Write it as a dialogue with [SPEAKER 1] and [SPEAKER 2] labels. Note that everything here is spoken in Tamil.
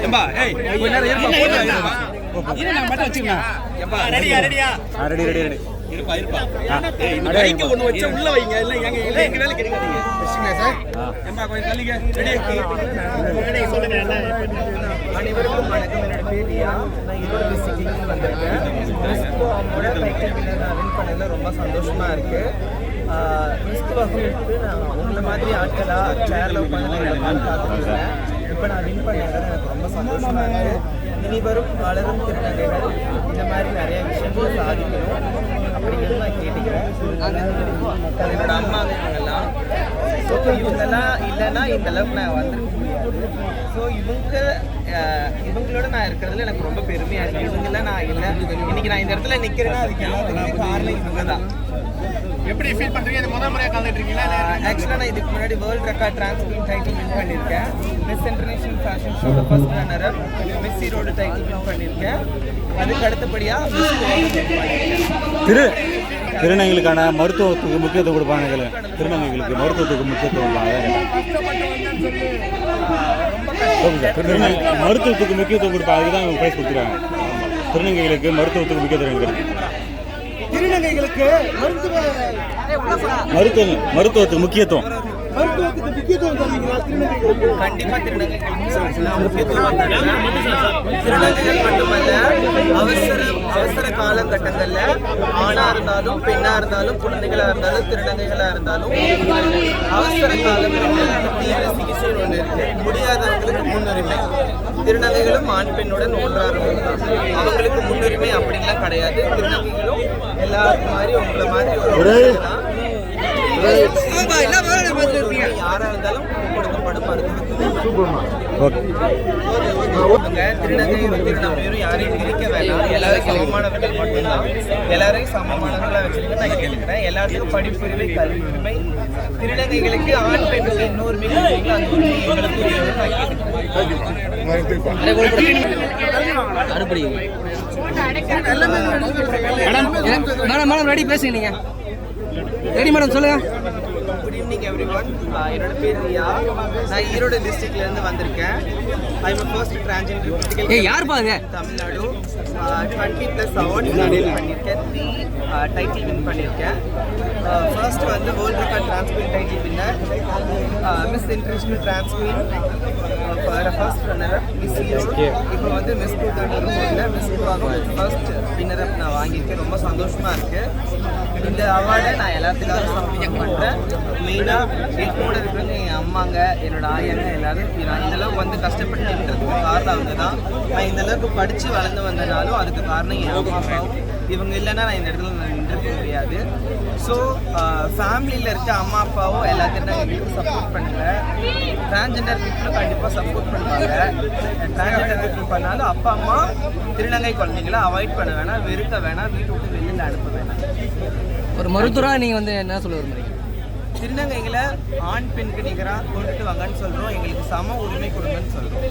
[SPEAKER 1] ஏம்பா ஏய் கொஞ்ச நேரம் இருப்பா இரு நான் மட்டும் வச்சுக்கலாம் ஏம்பா ரெடியா ரெடி இருப்பா ஏய் இந்த மைக் ஒன்னு வச்ச உள்ள வைங்க இல்ல எங்க வேலை கிடைக்காதீங்க வெச்சுங்க சார் ஏம்பா கொஞ்சம் தள்ளிங்க ரெடி சொல்லுங்க என்ன
[SPEAKER 2] அனைவருக்கும் வணக்கம். என்னோட பேர் ரியா. நான் ஈரோடு டிஸ்ட்ரிக்ட்ல வந்திருக்கேன். மிஸ்குவாமோட டைட்டில் வின்னர் நான் வின் பண்ணதுல ரொம்ப சந்தோஷமா இருக்கு. மிஸ்குவாமுக்கு நான் உங்களை மாதிரி ஆட்களா சேர்ல உட்காந்து பார்த்துருக்கேன். இப்போ நான் வின் பண்ணது எனக்கு ரொம்ப சந்தோஷமா இருக்கு. இனி வரும் வளரும் திருநங்கைகள் இந்த மாதிரி நிறைய விஷயங்கள் சாதிக்கணும் அப்படிங்கிறது நான் கேட்டுக்கிறேன். என்னோட அம்மா இவங்கெல்லாம் இவங்கெல்லாம் இல்லைன்னா இந்த அளவுக்கு நான் வந்திருக்க முடியாது. ஸோ இவங்களோட நான் இருக்கிறதுல எனக்கு ரொம்ப பெருமையாக இருக்குது. இவங்கெல்லாம் நான் இல்லை இன்னைக்கு நான் இந்த இடத்துல நிற்கிறேன்னா அதுக்கு எல்லாத்துக்குமே காரணம் இவங்க தான்.
[SPEAKER 1] எப்படி ஃபீல் பண்றீங்க? இது முதல் முறையாக கலந்துட்டு இருக்கீங்களா?
[SPEAKER 2] ஆக்சுவலாக நான் இதுக்கு முன்னாடி வேர்ல்ட் ரெக்கார்ட் டிரான்ஸ்பீன் டைட்டில் வின் பண்ணியிருக்கேன். மிஸ் இன்டர்நேஷனல் ஃபேஷன் ஷோவில் first runner, miss Erode title win பண்ணியிருக்கேன். அதுக்கு அடுத்தபடியாக
[SPEAKER 3] திருநங்கைகளுக்கான மருத்துவத்துக்கு முக்கியத்துவம் கொடுப்பாங்க. திருநங்கைகளுக்கு மருத்துவத்துக்கு முக்கியத்துவம் மருத்துவத்துக்கு முக்கியத்துவம் கொடுப்பாங்க. அதுதான் அவங்க பிரைஸ் கொடுத்துருக்காங்க. திருநங்கைகளுக்கு மருத்துவத்துக்கு முக்கியத்துவம் கொடுக்குறது.
[SPEAKER 1] திருநங்கைகளுக்கு
[SPEAKER 3] மருத்துவத்துக்கு முக்கியத்துவம்
[SPEAKER 2] கண்டிப்பா திருநங்கைகள் மட்டுமல்ல, அவசர காலகட்டங்கள்ல ஆணா இருந்தாலும் பெண்ணா இருந்தாலும் குழந்தைகளா இருந்தாலும் திருநங்கைகளா இருந்தாலும் அவசர காலகட்டங்களில் தீவிர சிகிச்சை ஒன்று இருக்கு. முடியாதவங்களுக்கு முன்னுரிமை. திருநங்கைகளும் ஆண் பெண்ணுடன் ஒன்றானவங்க தான். அவங்களுக்கு முன்னுரிமை அப்படின்லாம் கிடையாது. திருநங்கைகளும் எல்லாருக்கும் மாதிரி உங்களை மாதிரி ஒரு யாரா இருந்தாலும் கொடுக்கப்படும் திருநங்கை நம்ம யாரையும் பிரிக்க வேணாம். எல்லாரும் சமமானவர்கள் மட்டும்தான். எல்லாரையும் சமமானவர்களா வச்சிருக்க நான் கேட்டுக்கிறேன். எல்லாருக்கும் படிப்புரிமை, கல்வி உரிமை, திருநங்கைகளுக்கு ஆண் பெண்ணுக்கு இன்னொரு மிக அந்த உரிமை எங்களுக்கு நான்
[SPEAKER 4] கேட்டுக்கிறேன். ரெடி பேசுங்க நீங்க. ரெடி மேடம் சொல்லுங்க.
[SPEAKER 2] Good evening everyone. என்னோட பேர் ரியா. நான் ஈரோடு டிஸ்ட்ரிக்ட்ல இருந்து வந்திருக்கேன். I am first transgender critical
[SPEAKER 4] யார் பாருங்க
[SPEAKER 2] தமிழ்நாடு 20+ அவார்ட்ஸ் நான் வின் பண்ணியிருக்கேன். 3 டைட்டில் வின் பண்ணியிருக்கேன். ஃபர்ஸ்ட் வந்து world record trans queen title winner, miss international trans queen first runner, miss Erode. இப்போ வந்து மிஸ் மிஸ் ஃபர்ஸ்ட் வின்னரை நான் வாங்கியிருக்கேன். ரொம்ப சந்தோஷமா இருக்கு. இந்த அவார்டை நான் எல்லாத்துக்காக சப்மிட் பண்ணுறேன். மெயினாக என் கூட இருக்கிறவங்க என் அம்மாங்க, என்னோட ஆயாங்க எல்லாரும். நான் இந்தளவுக்கு வந்து கஷ்டப்பட்டுன்றதுக்கு காரணம் அவங்க தான். நான் இந்தளவுக்கு படித்து வளர்ந்து வந்தனாலும் அதுக்கு காரணம் என் அம்மா அப்பாவும். இவங்க இல்லைன்னா நான் இந்த இடத்துல நான் நின்றுக்க முடியாது. ஸோ ஃபேமிலியில் இருக்க அம்மா அப்பாவும் எல்லாத்தையும் எங்களுக்கு சப்போர்ட் பண்ணுங்கள். டிரான்ஸ்ஜெண்டர் பீப்புளும் கண்டிப்பாக சப்போர்ட் பண்ணுவாங்க. டிரான்ஸ்ஜெண்டர் பீப்புள் பண்ணாலும் அப்பா அம்மா திருநங்கை குழந்தைங்களை அவாய்ட் பண்ண வேணாம், வெறுக்க வேணாம், வீட்டு விட்டு வெளியில் அனுப்ப வேணாம்.
[SPEAKER 4] ஒரு மருத்துவராக நீங்கள் வந்து என்ன சொல்ல விரும்புறீங்க?
[SPEAKER 2] திருநங்கைகளை ஆண் பெண்ணுக்கு நிகராக கொண்டுட்டு வாங்கன்னு சொல்கிறோம். எங்களுக்கு சம உரிமை கொடுங்கன்னு சொல்கிறோம்.